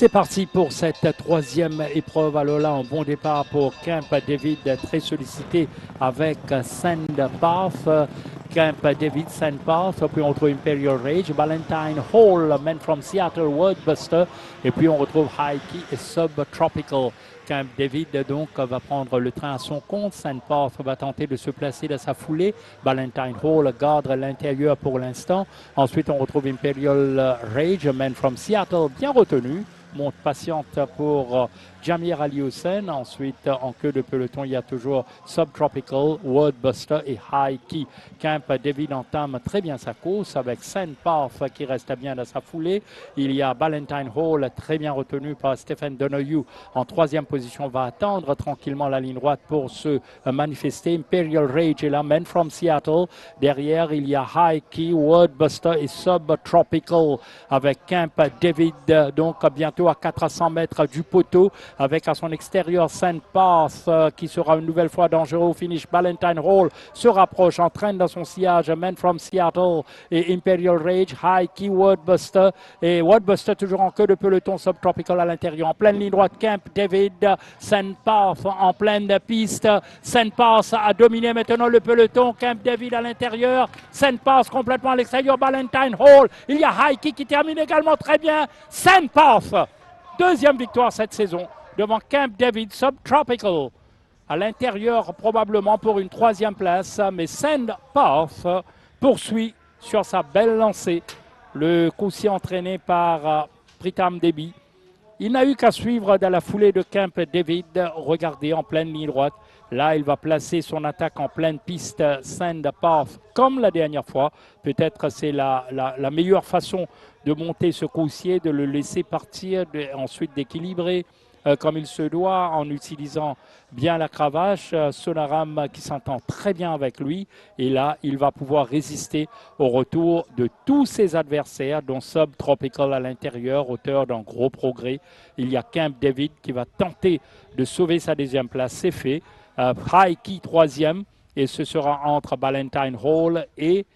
C'est parti pour cette troisième épreuve. Alors là, un bon départ pour Camp David, très sollicité avec Sand Path. Camp David, Sand Path. Puis on retrouve Imperial Rage, Valentine Hall, Man from Seattle, Wordbuster. Et puis on retrouve High Key et Subtropical. Camp David donc va prendre le train à son compte. Sand Path va tenter de se placer dans sa foulée. Valentine Hall garde l'intérieur pour l'instant. Ensuite, on retrouve Imperial Rage, Man from Seattle, bien retenu. Monte patiente pour Jamir Ali Hussein. Ensuite, en queue de peloton, il y a toujours Subtropical, Wordbuster et High Key. Camp David entame très bien sa course avec Sand Path qui reste bien dans sa foulée. Il y a Valentine Hall, très bien retenu par Stephen Donoghue. En troisième position, va attendre tranquillement la ligne droite pour se manifester. Imperial Rage est là, Man from Seattle. Derrière, il y a High Key, Wordbuster et Subtropical avec Camp David. Donc, bientôt à 400 mètres du poteau, avec à son extérieur Sand Path qui sera une nouvelle fois dangereux au finish. Valentine Hall se rapproche, entraîne dans son sillage Man from Seattle et Imperial Rage, High Key, Wordbuster et Wordbuster toujours en queue de peloton. Subtropical à l'intérieur, en pleine ligne droite. Camp David, Sand Path en pleine piste. Sand Path a dominé maintenant le peloton. Camp David à l'intérieur, Sand Path complètement à l'extérieur. Valentine Hall, il y a High Key qui termine également très bien. Sand Path, deuxième victoire cette saison devant Camp David. Subtropical à l'intérieur probablement pour une troisième place, mais Sand Path poursuit sur sa belle lancée. Le coursier entraîné par Pritam Debi. Il n'a eu qu'à suivre dans la foulée de Camp David. Regardez, en pleine ligne droite. Là, il va placer son attaque en pleine piste. Sand Path, comme la dernière fois. Peut-être c'est la meilleure façon de monter ce coursier, de le laisser partir, ensuite d'équilibrer comme il se doit en utilisant bien la cravache. Sonaram qui s'entend très bien avec lui. Et là, il va pouvoir résister au retour de tous ses adversaires, dont Subtropical à l'intérieur, auteur d'un gros progrès. Il y a Camp David qui va tenter de sauver sa deuxième place. C'est fait. High Key troisième. Et ce sera entre Valentine Hall et